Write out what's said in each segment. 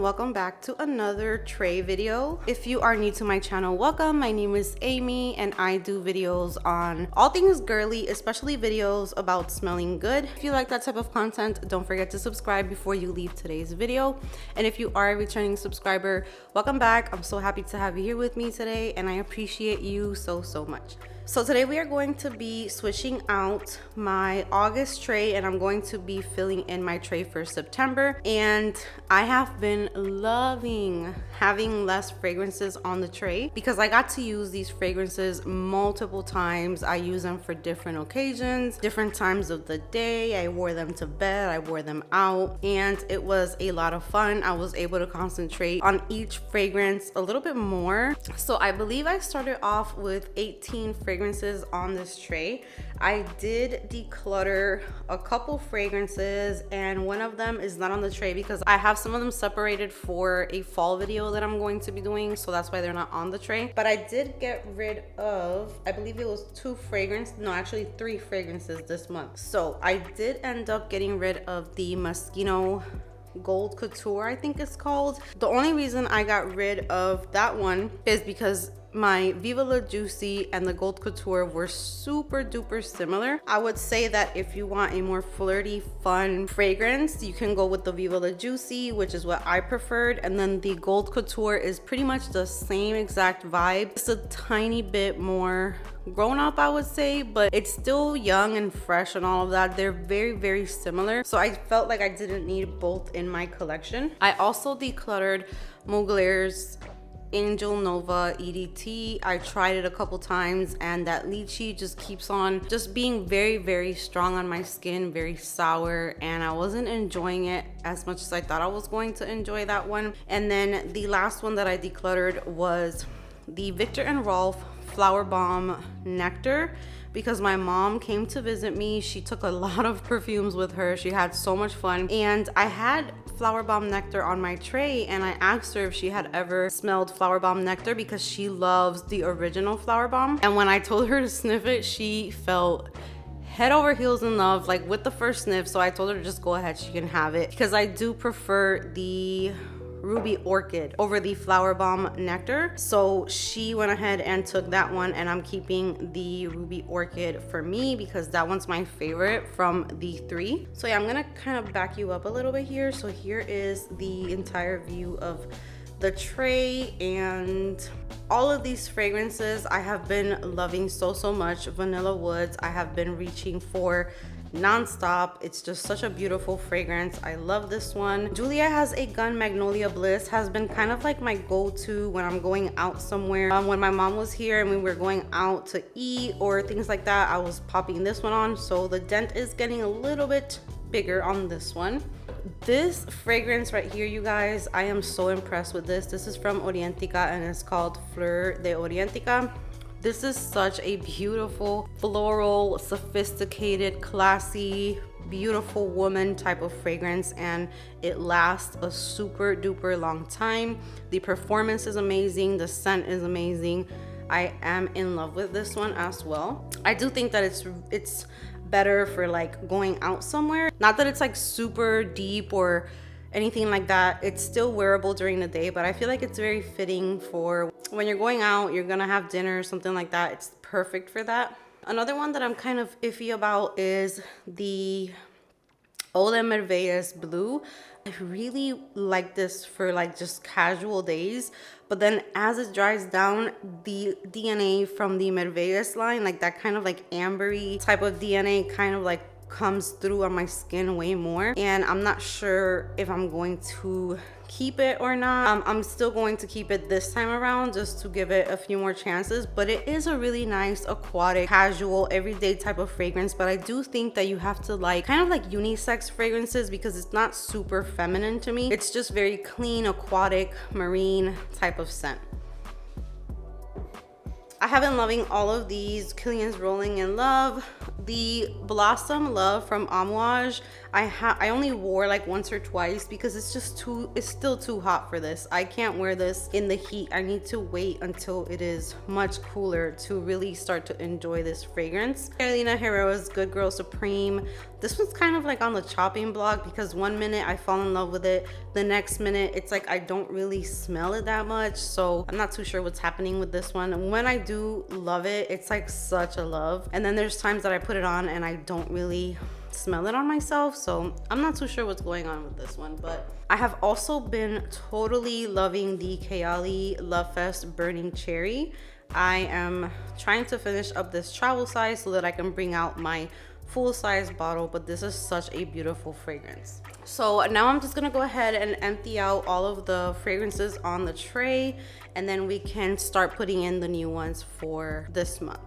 welcome back to another tray video. If you are new to my channel, welcome. My name is Amy and I do videos on all things girly, especially videos about smelling good. If you like that type of content, don't forget to subscribe before you leave today's video. And if you are a returning subscriber, welcome back. I'm so happy to have you here with me today and I appreciate you so much. So today we are going to be switching out my August tray and I'm going to be filling in my tray for September. And I have been loving having less fragrances on the tray because I got to use these fragrances multiple times. I use them for different occasions, different times of the day. I wore them to bed, I wore them out, and it was a lot of fun. I was able to concentrate on each fragrance a little bit more. So I believe I started off with 18 fragrances on this tray. I did declutter a couple fragrances and one of them is not on the tray because I have some of them separated for a fall video that I'm going to be doing, so that's why they're not on the tray. But I did get rid of, I believe it was three fragrances this month. So I did end up getting rid of the Moschino Gold Couture, I think it's called. The only reason I got rid of that one is because my Viva La Juicy and the Gold Couture were super duper similar. I would say that if you want a more flirty, fun fragrance, you can go with the Viva La Juicy, which is what I preferred. And then the Gold Couture is pretty much the same exact vibe. It's a tiny bit more grown up, I would say, but it's still young and fresh and all of that. They're very similar. So I felt like I didn't need both in my collection. I also decluttered Mugler's Angel Nova EDT. I tried it a couple times and that lychee just keeps on just being very strong on my skin, very sour, and I wasn't enjoying it as much as I thought I was going to enjoy that one. And then the last one that I decluttered was the Viktor and Rolf Flower Bomb Nectar, because my mom came to visit me. She took a lot of perfumes with her. She had so much fun. And I had Flower Bomb Nectar on my tray and I asked her if she had ever smelled Flower Bomb Nectar because she loves the original Flower Bomb. And when I told her to sniff it, she felt head over heels in love, like with the first sniff. So I told her to just go ahead, she can have it, because I do prefer the Ruby Orchid over the Flower Bomb Nectar. So she went ahead and took that one and I'm keeping the Ruby Orchid for me because that one's my favorite from the three. So yeah, I'm gonna kind of back you up a little bit here. So here is the entire view of the tray and all of these fragrances I have been loving so much. Vanilla Woods I have been reaching for non-stop. It's just such a beautiful fragrance. I love this one. Julia has a Gun Magnolia Bliss, has been kind of like my go-to when I'm going out somewhere. When my mom was here and we were going out to eat or things like that, I was popping this one on. So the dent is getting a little bit bigger on this one. This fragrance right here, you guys, I am so impressed with this. This is from Orientica and it's called Fleur de Orientica. This is such a beautiful, floral, sophisticated, classy, beautiful woman type of fragrance, and it lasts a super duper long time. The performance is amazing, the scent is amazing. I am in love with this one as well. I do think that it's better for like going out somewhere. Not that it's like super deep or anything like that. It's still wearable during the day, but I feel like it's very fitting for when you're going out, you're gonna have dinner or something like that. It's perfect for that. Another one that I'm kind of iffy about is the Eau de Merveilles Blue. I really like this for like just casual days, but then as it dries down, the DNA from the Merveilles line, like that kind of like ambery type of DNA kind of like comes through on my skin way more, and I'm not sure if I'm going to keep it or not. I'm still going to keep it this time around just to give it a few more chances, but it is a really nice aquatic, casual, everyday type of fragrance. But I do think that you have to like kind of like unisex fragrances because it's not super feminine to me. It's just very clean, aquatic, marine type of scent. I have been loving all of these. Killian's Rolling in Love. The Blossom Love from Amouage, I only wore like once or twice because it's still too hot for this. I can't wear this in the heat. I need to wait until it is much cooler to really start to enjoy this fragrance. Carolina Herrera's Good Girl Supreme. This one's kind of like on the chopping block because one minute I fall in love with it, the next minute it's like I don't really smell it that much, so I'm not too sure what's happening with this one. When I do love it, it's like such a love, and then there's times that I put it on and I don't really smell it on myself, so I'm not too sure what's going on with this one. But I have also been totally loving the Kayali Love Fest Burning Cherry. I am trying to finish up this travel size so that I can bring out my full size bottle, but this is such a beautiful fragrance. So now I'm just gonna go ahead and empty out all of the fragrances on the tray, and then we can start putting in the new ones for this month.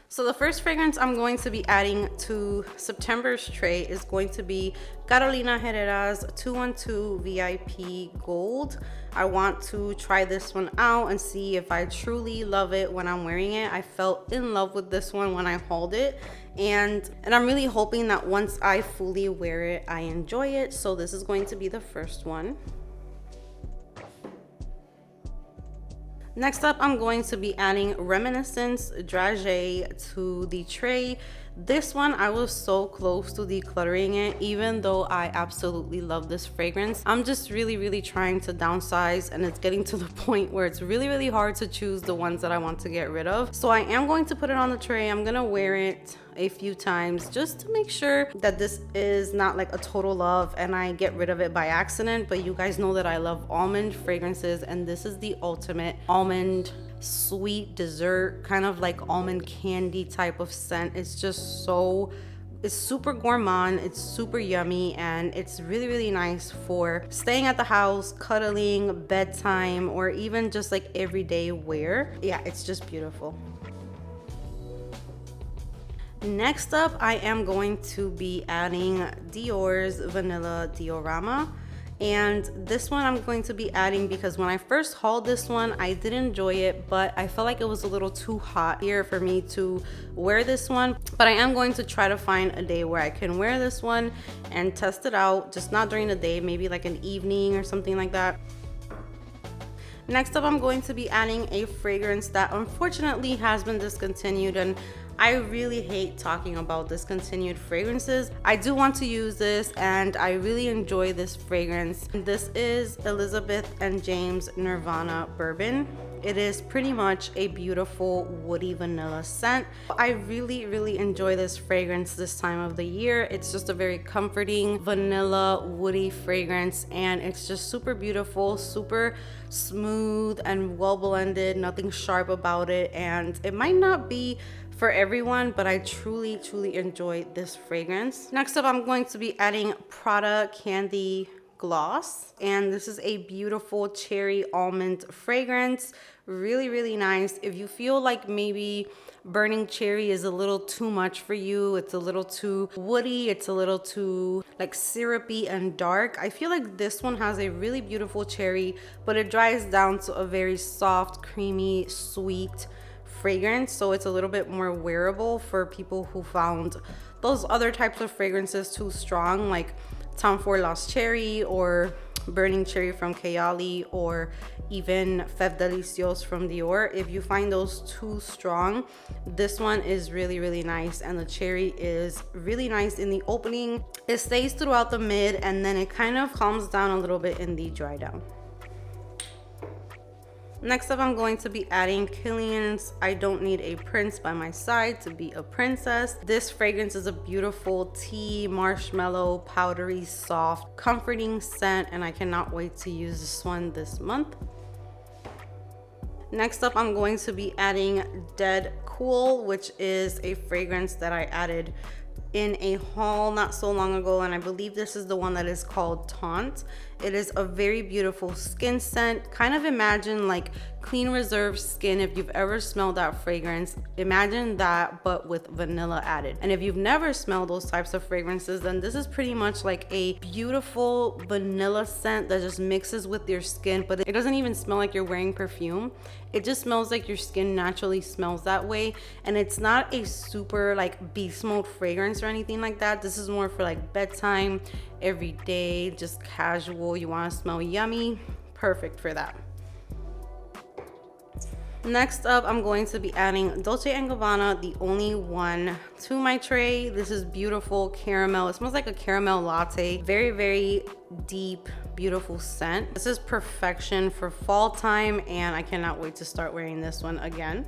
So the first fragrance I'm going to be adding to September's tray is going to be Carolina Herrera's 212 VIP Gold. I want to try this one out and see if I truly love it when I'm wearing it. I felt in love with this one when I hauled it, and I'm really hoping that once I fully wear it, I enjoy it. So this is going to be the first one. Next up, I'm going to be adding Reminiscence Dragée to the tray. This one, I was so close to decluttering it, even though I absolutely love this fragrance. I'm just really trying to downsize, and it's getting to the point where it's really hard to choose the ones that I want to get rid of. So I am going to put it on the tray. I'm gonna wear it a few times just to make sure that this is not like a total love and I get rid of it by accident. But you guys know that I love almond fragrances, and this is the ultimate almond sweet dessert, kind of like almond candy type of scent. It's just so, it's super gourmand, it's super yummy, and it's really nice for staying at the house, cuddling, bedtime, or even just like everyday wear. Yeah, it's just beautiful. Next up, I am going to be adding Dior's Vanilla Diorama. And this one I'm going to be adding because when I first hauled this one, I did enjoy it, but I felt like it was a little too hot here for me to wear this one. But I am going to try to find a day where I can wear this one and test it out, just not during the day, maybe like an evening or something like that. Next up, I'm going to be adding a fragrance that unfortunately has been discontinued, and I really hate talking about discontinued fragrances. I do want to use this, and I really enjoy this fragrance. This is Elizabeth and James Nirvana Bourbon. It is pretty much a beautiful woody vanilla scent. I really enjoy this fragrance this time of the year. It's just a very comforting vanilla woody fragrance, and it's just super beautiful, super smooth and well blended, nothing sharp about it. And it might not be for everyone, but I truly enjoy this fragrance. Next up, I'm going to be adding Prada Candy Gloss, and this is a beautiful cherry almond fragrance. Really nice. If you feel like maybe burning cherry is a little too much for you, it's a little too woody, it's a little too like syrupy and dark, I feel like this one has a really beautiful cherry, but it dries down to a very soft, creamy, sweet fragrance. So it's a little bit more wearable for people who found those other types of fragrances too strong, like Tom Ford Lost Cherry or Burning Cherry from Kayali, or even Fève Délicieuse from Dior. If you find those too strong, this one is really nice, and the cherry is really nice in the opening. It stays throughout the mid, and then it kind of calms down a little bit in the dry down. Next up, I'm going to be adding Kilian's I Don't Need a Prince by My Side to Be a Princess. This fragrance is a beautiful tea, marshmallow, powdery, soft, comforting scent, and I cannot wait to use this one this month. Next up, I'm going to be adding Dead Cool, which is a fragrance that I added in a haul not so long ago, and I believe this is the one that is called Taunt. It is a very beautiful skin scent. Kind of imagine like Clean Reserve Skin. If you've ever smelled that fragrance, imagine that but with vanilla added. And if you've never smelled those types of fragrances, then this is pretty much like a beautiful vanilla scent that just mixes with your skin, but it doesn't even smell like you're wearing perfume. It just smells like your skin naturally smells that way. And it's not a super like beast mode fragrance or anything like that. This is more for like bedtime, every day, just casual. You want to smell yummy, perfect for that. Next up, I'm going to be adding Dolce & Gabbana, the only one, to my tray. This is beautiful caramel. It smells like a caramel latte. Very, very deep, beautiful scent. This is perfection for fall time, and I cannot wait to start wearing this one again.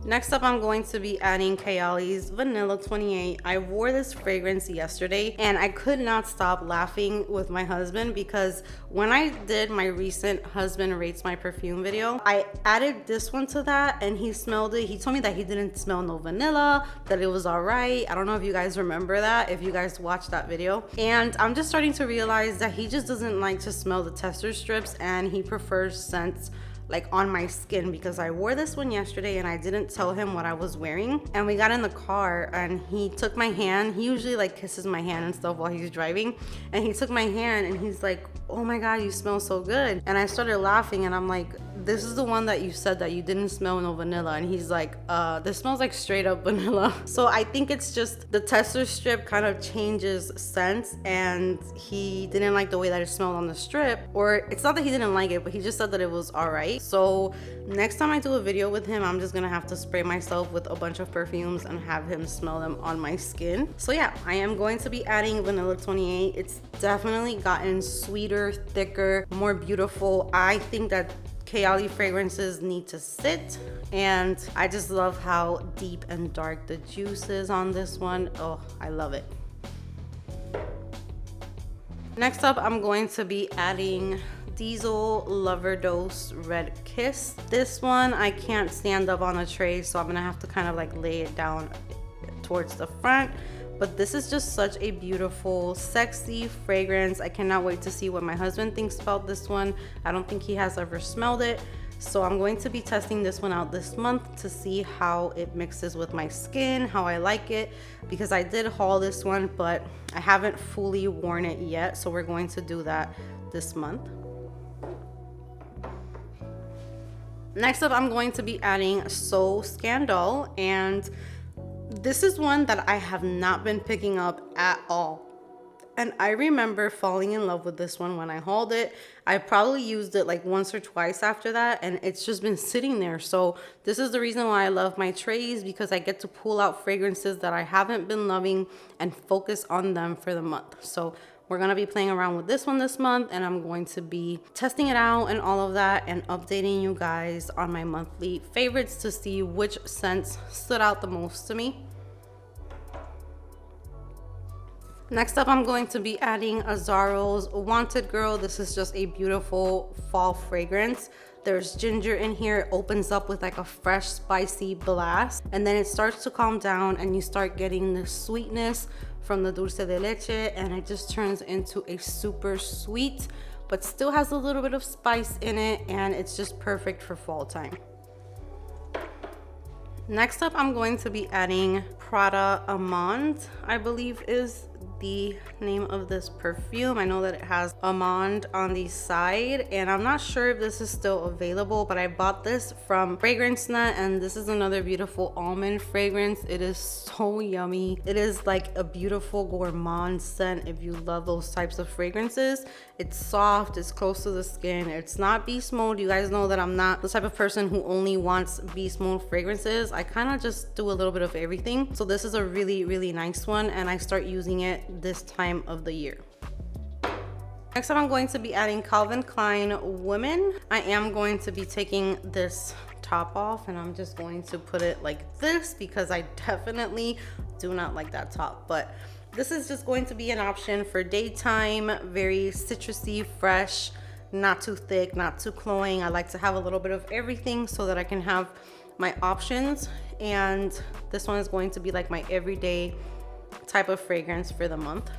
Next up, I'm going to be adding Kayali's Vanilla 28. I wore this fragrance yesterday and I could not stop laughing with my husband because when I did my recent husband rates my perfume video, I added this one to that and he smelled it. He told me that he didn't smell no vanilla, that it was all right. I don't know if you guys remember that, if you guys watched that video. And I'm just starting to realize that he just doesn't like to smell the tester strips and he prefers scents like on my skin, because I wore this one yesterday and I didn't tell him what I was wearing. And we got in the car and he took my hand. He usually like kisses my hand and stuff while he's driving. And he took my hand and he's like, oh my God, you smell so good. And I started laughing and I'm like, this is the one that you said that you didn't smell no vanilla. And he's like, this smells like straight up vanilla. So I think it's just the tester strip kind of changes scents and he didn't like the way that it smelled on the strip. Or it's not that he didn't like it, but he just said that it was all right. So next time I do a video with him, I'm just gonna have to spray myself with a bunch of perfumes and have him smell them on my skin. So yeah, I am going to be adding Vanilla 28. It's definitely gotten sweeter, thicker, more beautiful. I think that Kayali fragrances need to sit, and I just love how deep and dark the juice is on this one. Oh, I love it. Next up, I'm going to be adding Diesel Lover Dose Red Kiss. This one I can't stand up on a tray, so I'm gonna have to kind of like lay it down towards the front. But this is just such a beautiful, sexy fragrance. I cannot wait to see what my husband thinks about this one. I don't think he has ever smelled it. So I'm going to be testing this one out this month to see how it mixes with my skin, how I like it, because I did haul this one, but I haven't fully worn it yet. So we're going to do that this month. Next up, I'm going to be adding So Scandal, and this is one that I have not been picking up at all. And I remember falling in love with this one when I hauled it. I probably used it like once or twice after that, and it's just been sitting there. So this is the reason why I love my trays, because I get to pull out fragrances that I haven't been loving and focus on them for the month. So we're gonna be playing around with this one this month, and I'm going to be testing it out and all of that and updating you guys on my monthly favorites to see which scents stood out the most to me. Next up, I'm going to be adding Azzaro's Wanted Girl. This is just a beautiful fall fragrance. There's ginger in here. It opens up with like a fresh, spicy blast, and then it starts to calm down and you start getting the sweetness from the dulce de leche, and it just turns into a super sweet, but still has a little bit of spice in it, and it's just perfect for fall time. Next up, I'm going to be adding Prada Amande, I believe is the name of this perfume. I know that it has almond on the side, and I'm not sure if this is still available, but I bought this from Fragrance Nut, and this is another beautiful almond fragrance. It is so yummy. It is like a beautiful gourmand scent if you love those types of fragrances. It's soft, it's close to the skin, it's not beast mode. You guys know that I'm not the type of person who only wants beast mode fragrances. I kind of just do a little bit of everything. So this is a really, really nice one, and I start using it this time of the year. Next up, I'm going to be adding Calvin Klein Women. I am going to be taking this top off, and I'm just going to put it like this because I definitely do not like that top, but this is just going to be an option for daytime. Very citrusy, fresh, not too thick, not too cloying. I like to have a little bit of everything so that I can have my options, and this one is going to be like my everyday type of fragrance for the month.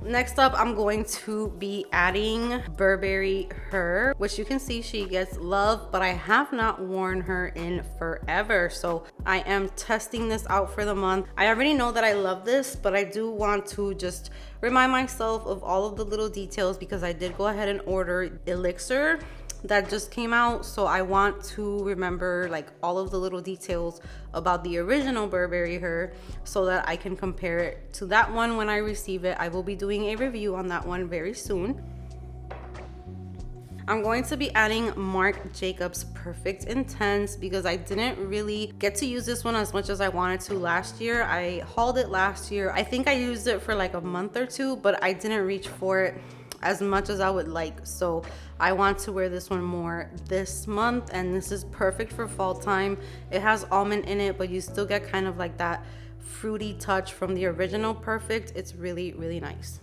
Next up, I'm going to be adding Burberry Her, which you can see she gets love, but I have not worn her in forever. So I am testing this out for the month. I already know that I love this, but I do want to just remind myself of all of the little details because I did go ahead and order Elixir that just came out, so I want to remember like all of the little details about the original Burberry Her so that I can compare it to that one when I receive it. I will be doing a review on that one very soon. I'm going to be adding Marc Jacobs Perfect Intense because I didn't really get to use this one as much as I wanted to last year. I hauled it last year. I think I used it for like a month or two, but I didn't reach for it as much as I would like. So I want to wear this one more this month, and this is perfect for fall time. It has almond in it, but you still get kind of like that fruity touch from the original Perfect. It's really, really nice.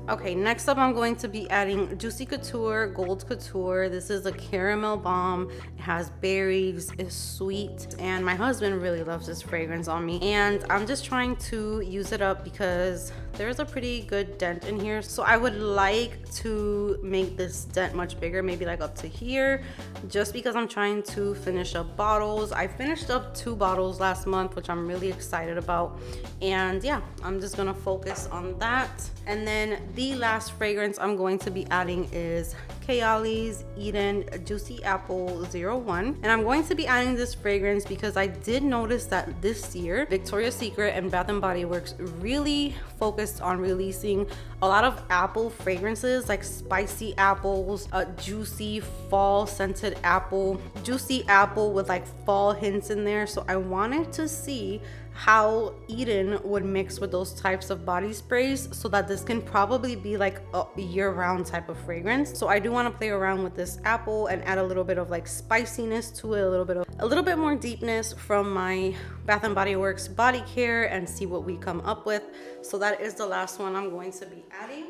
Okay, next up I'm going to be adding Juicy Couture Gold Couture. This is a caramel bomb. It has berries, it's sweet, and my husband really loves this fragrance on me. And I'm just trying to use it up because there's a pretty good dent in here. So I would like to make this dent much bigger, maybe like up to here, just because I'm trying to finish up bottles. I finished up 2 bottles last month, which I'm really excited about. And yeah, I'm just gonna focus on that. And then the last fragrance I'm going to be adding is Kayali's Eden Juicy Apple 01. And I'm going to be adding this fragrance because I did notice that this year Victoria's Secret and Bath & Body Works really focused on releasing a lot of apple fragrances, like spicy apples, juicy fall scented apple, juicy apple with like fall hints in there. So I wanted to see how Eden would mix with those types of body sprays so that this can probably be like a year-round type of fragrance. So I do want to play around with this apple and add a little bit of like spiciness to it, a little bit more deepness from my Bath & Body Works body care, and see what we come up with. So that is the last one I'm going to be adding.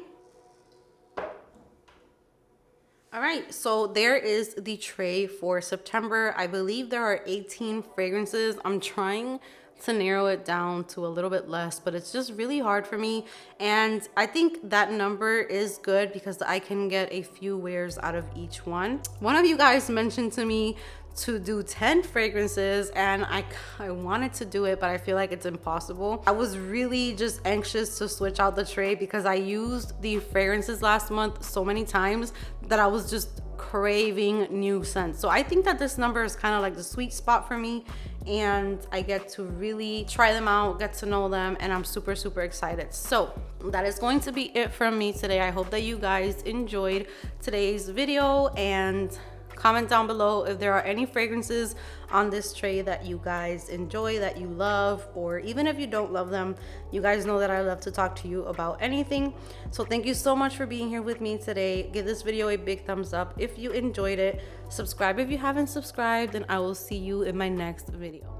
All right, so there is the tray for September. I believe there are 18 fragrances. I'm trying to narrow it down to a little bit less, but it's just really hard for me. And I think that number is good because I can get a few wears out of each one. One of you guys mentioned to me to do 10 fragrances, and I wanted to do it, but I feel like it's impossible. I was really just anxious to switch out the tray because I used the fragrances last month so many times that I was just craving new scents. So I think that this number is kind of like the sweet spot for me, and I get to really try them out, get to know them, and I'm super, super excited. So that is going to be it from me today. I hope that you guys enjoyed today's video, and comment down below if there are any fragrances on this tray that you guys enjoy, that you love, or even if you don't love them, you guys know that I love to talk to you about anything. So thank you so much for being here with me today. Give this video a big thumbs up if you enjoyed it. Subscribe if you haven't subscribed, and I will see you in my next video.